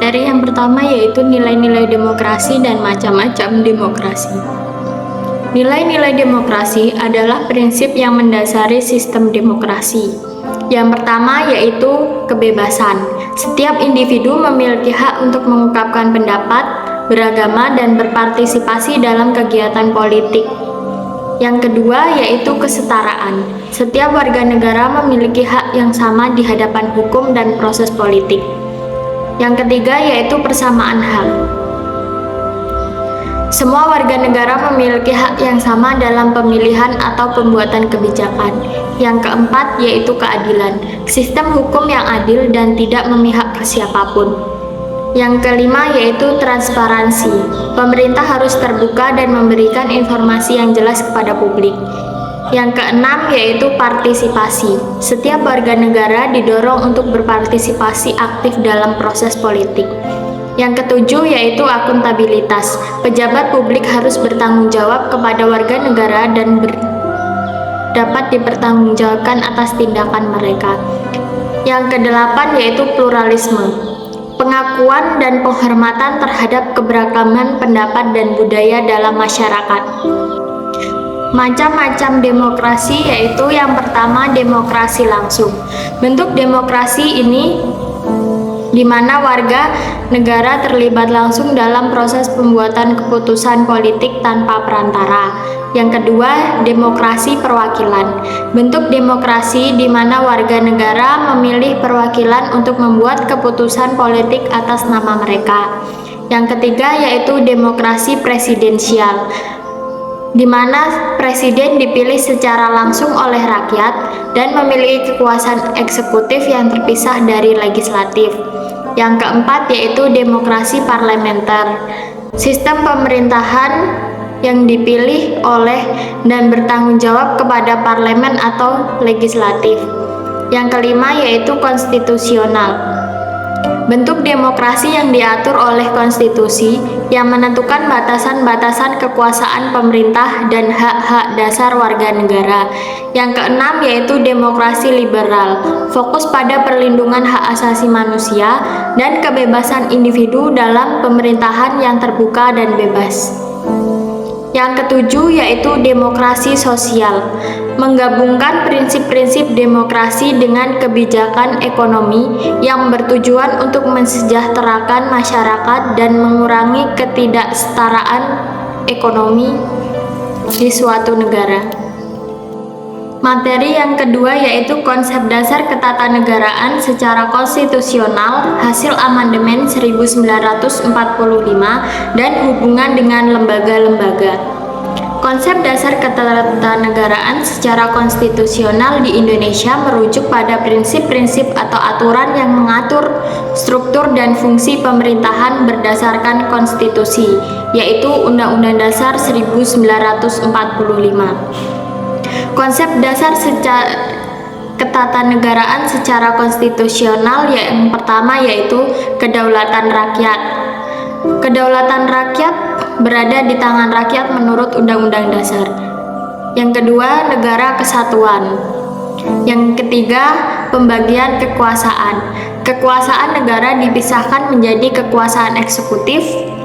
Materi yang pertama yaitu nilai-nilai demokrasi dan macam-macam demokrasi. Nilai-nilai demokrasi adalah prinsip yang mendasari sistem demokrasi. Yang pertama yaitu kebebasan. Setiap individu memiliki hak untuk mengungkapkan pendapat, beragama, dan berpartisipasi dalam kegiatan politik. Yang kedua yaitu kesetaraan. Setiap warga negara memiliki hak yang sama di hadapan hukum dan proses politik. Yang ketiga yaitu persamaan hak. Semua warga negara memiliki hak yang sama dalam pemilihan atau pembuatan kebijakan. Yang keempat yaitu keadilan. Sistem hukum yang adil dan tidak memihak ke siapapun. Yang kelima yaitu transparansi. Pemerintah harus terbuka dan memberikan informasi yang jelas kepada publik. Yang keenam yaitu partisipasi. Setiap warga negara didorong untuk berpartisipasi aktif dalam proses politik. Yang ketujuh yaitu akuntabilitas. Pejabat publik harus bertanggung jawab kepada warga negara dan dapat dipertanggungjawabkan atas tindakan mereka. Yang kedelapan yaitu pluralisme. Pengakuan dan penghormatan terhadap keberagaman pendapat dan budaya dalam masyarakat. Macam-macam demokrasi yaitu yang pertama demokrasi langsung. Bentuk demokrasi ini di mana warga negara terlibat langsung dalam proses pembuatan keputusan politik tanpa perantara. Yang kedua, demokrasi perwakilan. Bentuk demokrasi di mana warga negara memilih perwakilan untuk membuat keputusan politik atas nama mereka. Yang ketiga yaitu demokrasi presidensial, di mana presiden dipilih secara langsung oleh rakyat dan memiliki kekuasaan eksekutif yang terpisah dari legislatif. Yang keempat yaitu demokrasi parlementer, sistem pemerintahan yang dipilih oleh dan bertanggung jawab kepada parlemen atau legislatif. Yang kelima yaitu konstitusional. Bentuk demokrasi yang diatur oleh konstitusi yang menentukan batasan-batasan kekuasaan pemerintah dan hak-hak dasar warga negara. Yang keenam yaitu demokrasi liberal, fokus pada perlindungan hak asasi manusia dan kebebasan individu dalam pemerintahan yang terbuka dan bebas. Yang ketujuh yaitu demokrasi sosial, menggabungkan prinsip-prinsip demokrasi dengan kebijakan ekonomi yang bertujuan untuk mensejahterakan masyarakat dan mengurangi ketidaksetaraan ekonomi di suatu negara. Materi yang kedua yaitu konsep dasar ketatanegaraan secara konstitusional hasil amandemen 1945 dan hubungan dengan lembaga-lembaga. Konsep dasar ketatanegaraan secara konstitusional di Indonesia merujuk pada prinsip-prinsip atau aturan yang mengatur struktur dan fungsi pemerintahan berdasarkan konstitusi, yaitu Undang-Undang Dasar 1945. Konsep dasar ketatanegaraan secara konstitusional yang pertama yaitu kedaulatan rakyat. Kedaulatan rakyat berada di tangan rakyat menurut Undang-Undang Dasar. Yang kedua, negara kesatuan. Yang ketiga, pembagian kekuasaan. Kekuasaan negara dipisahkan menjadi kekuasaan eksekutif,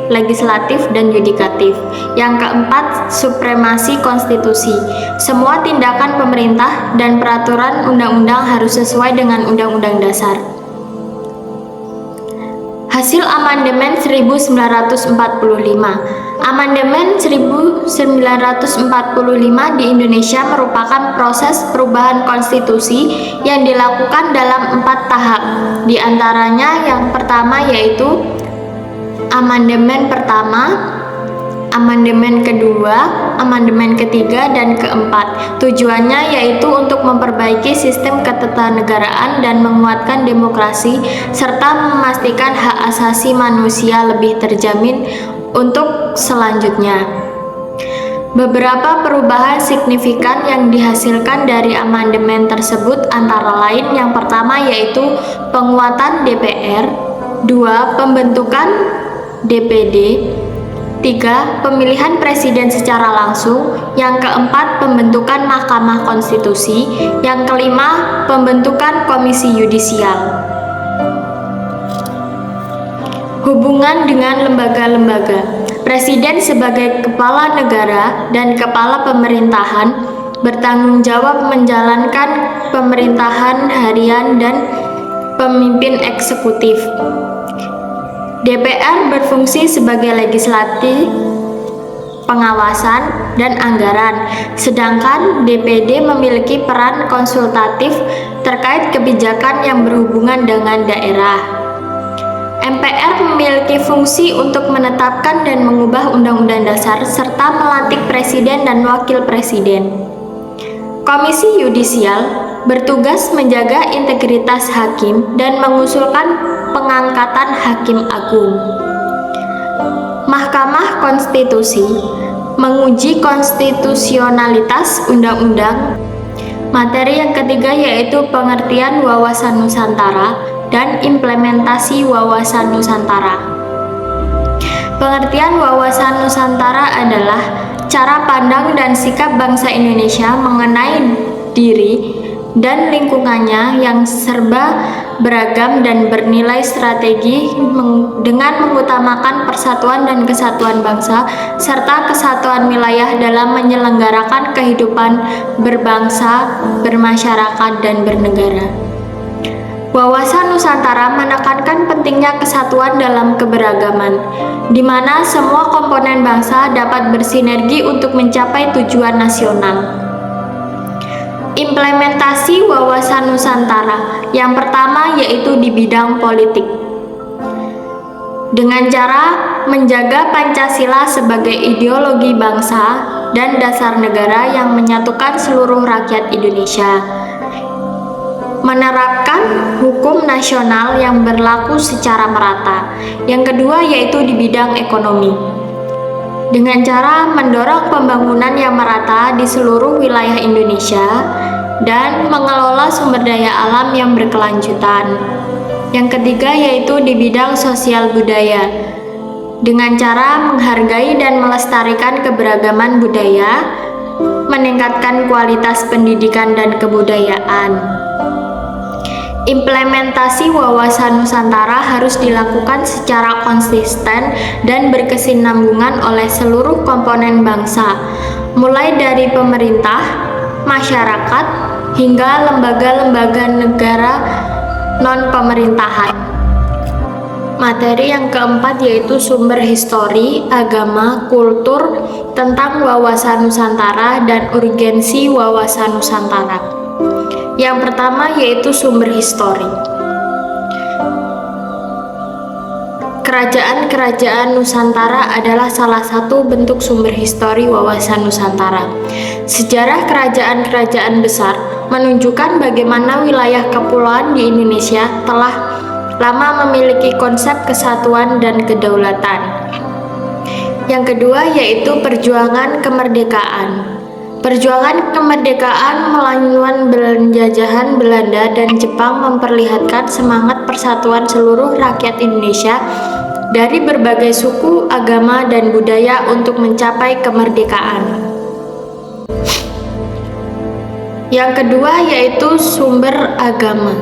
legislatif, dan yudikatif. Yang keempat, supremasi konstitusi. Semua tindakan pemerintah dan peraturan undang-undang harus sesuai dengan Undang-Undang Dasar. Hasil amandemen 1945. Amandemen 1945 di Indonesia merupakan proses perubahan konstitusi yang dilakukan dalam 4 tahap. Di antaranya yang pertama yaitu amandemen pertama, amandemen kedua, amandemen ketiga, dan keempat. Tujuannya yaitu untuk memperbaiki sistem ketatanegaraan dan menguatkan demokrasi serta memastikan hak asasi manusia lebih terjamin untuk selanjutnya. Beberapa perubahan signifikan yang dihasilkan dari amandemen tersebut antara lain yang pertama yaitu penguatan DPR, 2. Pembentukan DPD, 3. Pemilihan presiden secara langsung, yang keempat pembentukan Mahkamah Konstitusi, yang kelima pembentukan Komisi Yudisial. Hubungan dengan lembaga-lembaga. Presiden sebagai kepala negara dan kepala pemerintahan bertanggung jawab menjalankan pemerintahan harian dan pemimpin eksekutif. DPR berfungsi sebagai legislatif, pengawasan, dan anggaran, sedangkan DPD memiliki peran konsultatif terkait kebijakan yang berhubungan dengan daerah. MPR memiliki fungsi untuk menetapkan dan mengubah undang-undang dasar serta melantik presiden dan wakil presiden. Komisi Yudisial bertugas menjaga integritas hakim dan mengusulkan pengangkatan hakim agung. Mahkamah Konstitusi menguji konstitusionalitas undang-undang. Materi yang ketiga yaitu pengertian wawasan Nusantara dan implementasi wawasan Nusantara. Pengertian wawasan Nusantara adalah cara pandang dan sikap bangsa Indonesia mengenai diri dan lingkungannya yang serba beragam dan bernilai strategi dengan mengutamakan persatuan dan kesatuan bangsa serta kesatuan wilayah dalam menyelenggarakan kehidupan berbangsa, bermasyarakat, dan bernegara. Wawasan Nusantara menekankan pentingnya kesatuan dalam keberagaman, di mana semua komponen bangsa dapat bersinergi untuk mencapai tujuan nasional. Implementasi wawasan Nusantara yang pertama yaitu di bidang politik. Dengan cara menjaga Pancasila sebagai ideologi bangsa dan dasar negara yang menyatukan seluruh rakyat Indonesia. Menerapkan hukum nasional yang berlaku secara merata. Yang kedua yaitu di bidang ekonomi. Dengan cara mendorong pembangunan yang merata di seluruh wilayah Indonesia dan mengelola sumber daya alam yang berkelanjutan. Yang ketiga yaitu di bidang sosial budaya. Dengan cara menghargai dan melestarikan keberagaman budaya, meningkatkan kualitas pendidikan dan kebudayaan. Implementasi wawasan Nusantara harus dilakukan secara konsisten dan berkesinambungan oleh seluruh komponen bangsa, mulai dari pemerintah, masyarakat, hingga lembaga-lembaga negara non-pemerintahan. Materi yang keempat yaitu sumber histori, agama, kultur, tentang wawasan Nusantara dan urgensi wawasan Nusantara. Yang pertama yaitu sumber histori. Kerajaan-kerajaan Nusantara adalah salah satu bentuk sumber histori wawasan Nusantara. Sejarah kerajaan-kerajaan besar menunjukkan bagaimana wilayah kepulauan di Indonesia telah lama memiliki konsep kesatuan dan kedaulatan. Yang kedua yaitu perjuangan kemerdekaan. Perjuangan kemerdekaan melawan penjajahan Belanda dan Jepang memperlihatkan semangat persatuan seluruh rakyat Indonesia dari berbagai suku, agama, dan budaya untuk mencapai kemerdekaan. Yang kedua yaitu sumber agama.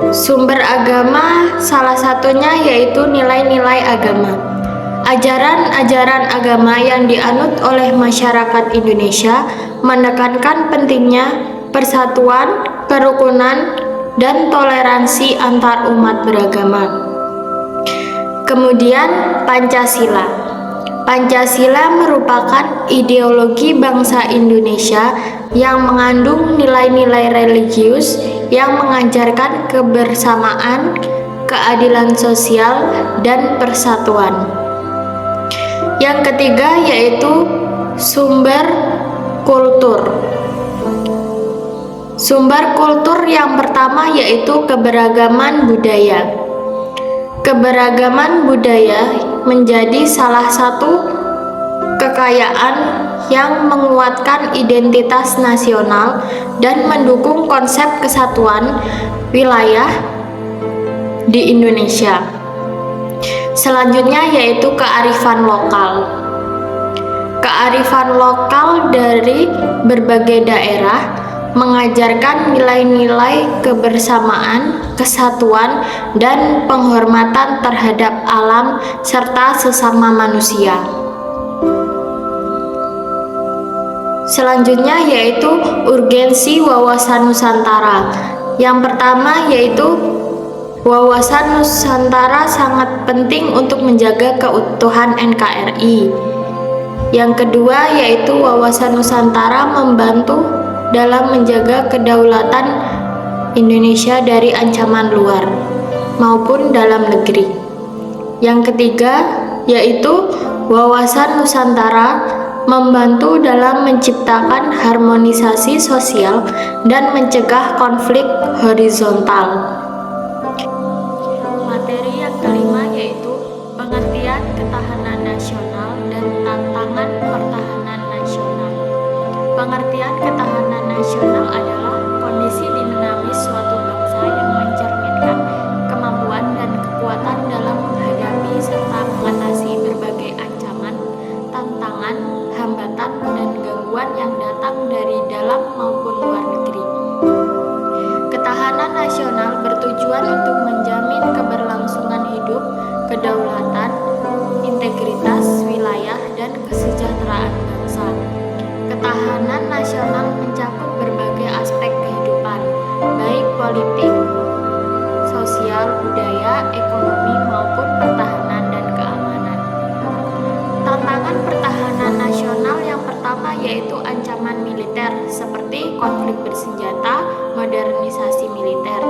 Sumber agama salah satunya yaitu nilai-nilai agama. Ajaran-ajaran agama yang dianut oleh masyarakat Indonesia menekankan pentingnya persatuan, kerukunan, dan toleransi antar umat beragama. Kemudian Pancasila. Pancasila merupakan ideologi bangsa Indonesia yang mengandung nilai-nilai religius yang mengajarkan kebersamaan, keadilan sosial, dan persatuan. Yang ketiga yaitu sumber kultur. Sumber kultur yang pertama yaitu keberagaman budaya. Keberagaman budaya menjadi salah satu kekayaan yang menguatkan identitas nasional dan mendukung konsep kesatuan wilayah di Indonesia. Selanjutnya yaitu kearifan lokal. Kearifan lokal dari berbagai daerah mengajarkan nilai-nilai kebersamaan, kesatuan, dan penghormatan terhadap alam serta sesama manusia. Selanjutnya yaitu urgensi wawasan Nusantara. Yang pertama yaitu wawasan Nusantara sangat penting untuk menjaga keutuhan NKRI. Yang kedua yaitu wawasan Nusantara membantu dalam menjaga kedaulatan Indonesia dari ancaman luar maupun dalam negeri. Yang ketiga yaitu wawasan Nusantara membantu dalam menciptakan harmonisasi sosial dan mencegah konflik horizontal. Materi yang kelima yaitu pengertian ketahanan nasional dan tantangan pertahanan nasional. Pengertian ketahanan nasional adalah kondisi dinamis suatu bangsa yang mencerminkan kemampuan dan kekuatan dalam menghadapi serta mengatasi berbagai ancaman, tantangan, hambatan, dan gangguan yang datang dari dalam maupun luar negeri. Ketahanan nasional bertujuan untuk menjamin keberlangsungan hidup, kedaulatan, integritas wilayah, dan kesejahteraan bangsa. Ketahanan nasional mencakup berbagai aspek kehidupan, baik politik, sosial, budaya, ekonomi, maupun pertahanan dan keamanan. Tantangan pertahanan nasional yang pertama yaitu ancaman militer seperti konflik bersenjata, modernisasi militer.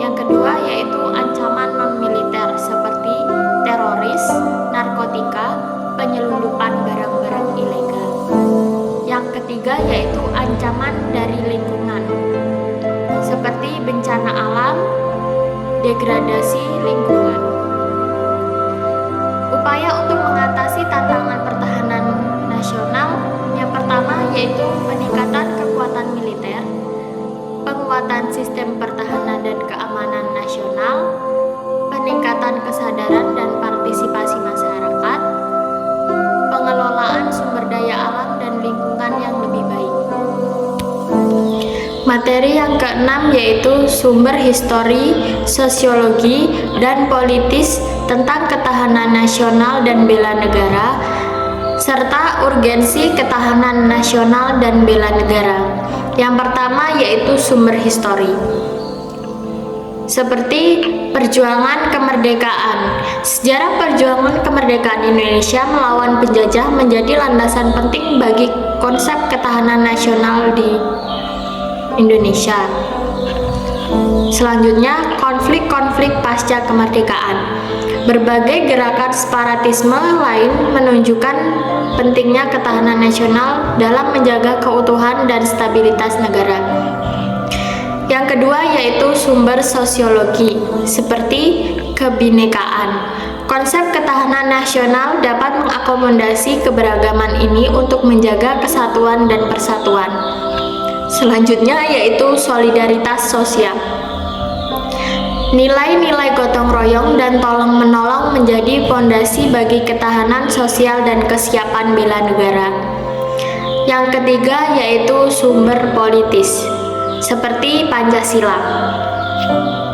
Yang kedua yaitu ancaman non-militer seperti teroris, narkotika, penyelundupan barang-barang ilegal. Yang ketiga yaitu ancaman dari lingkungan seperti bencana alam, degradasi lingkungan. Upaya untuk mengatasi tantangan pertahanan nasional yang pertama yaitu peningkatan kekuatan militer, penguatan sistem pertahanan dan keamanan nasional, peningkatan kesadaran dan partisipasi masyarakat, pengelolaan sumber daya alam dan lingkungan yang lebih baik. Materi yang keenam yaitu sumber histori, sosiologi, dan politis tentang ketahanan nasional dan bela negara, serta urgensi ketahanan nasional dan bela negara. Yang pertama yaitu sumber histori. Seperti perjuangan kemerdekaan. Sejarah perjuangan kemerdekaan Indonesia melawan penjajah menjadi landasan penting bagi konsep ketahanan nasional di Indonesia. Selanjutnya, konflik-konflik pasca kemerdekaan. Berbagai gerakan separatisme lain menunjukkan pentingnya ketahanan nasional dalam menjaga keutuhan dan stabilitas negara. Yang kedua yaitu sumber sosiologi, seperti kebinekaan. Konsep ketahanan nasional dapat mengakomodasi keberagaman ini untuk menjaga kesatuan dan persatuan. Selanjutnya yaitu solidaritas sosial. Nilai-nilai gotong royong dan tolong-menolong menjadi fondasi bagi ketahanan sosial dan kesiapan bela negara. Yang ketiga yaitu sumber politis, seperti Pancasila.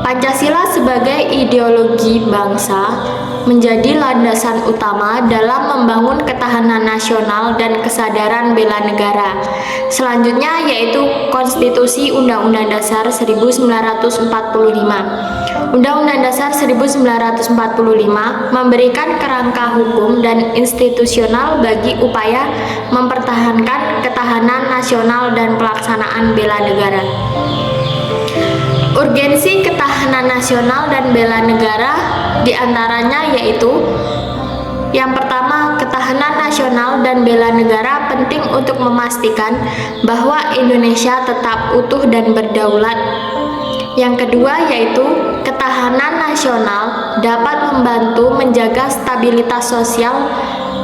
Pancasila sebagai ideologi bangsa menjadi landasan utama dalam membangun ketahanan nasional dan kesadaran bela negara. Selanjutnya yaitu Konstitusi Undang-Undang Dasar 1945. Undang-Undang Dasar 1945 memberikan kerangka hukum dan institusional bagi upaya mempertahankan ketahanan nasional dan pelaksanaan bela negara. Urgensi ketahanan nasional dan bela negara diantaranya yaitu yang pertama, ketahanan nasional dan bela negara penting untuk memastikan bahwa Indonesia tetap utuh dan berdaulat. Yang kedua yaitu ketahanan nasional dapat membantu menjaga stabilitas sosial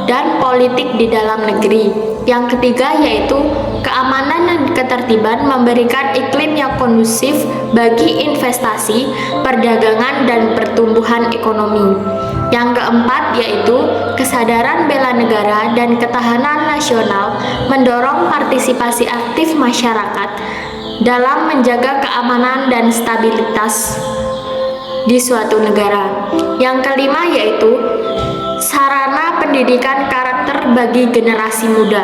dan politik di dalam negeri. Yang ketiga yaitu keamanan dan ketertiban memberikan iklim yang kondusif bagi investasi, perdagangan, dan pertumbuhan ekonomi. Yang keempat yaitu kesadaran bela negara dan ketahanan nasional mendorong partisipasi aktif masyarakat dalam menjaga keamanan dan stabilitas di suatu negara. Yang kelima yaitu sarana pendidikan karakter bagi generasi muda.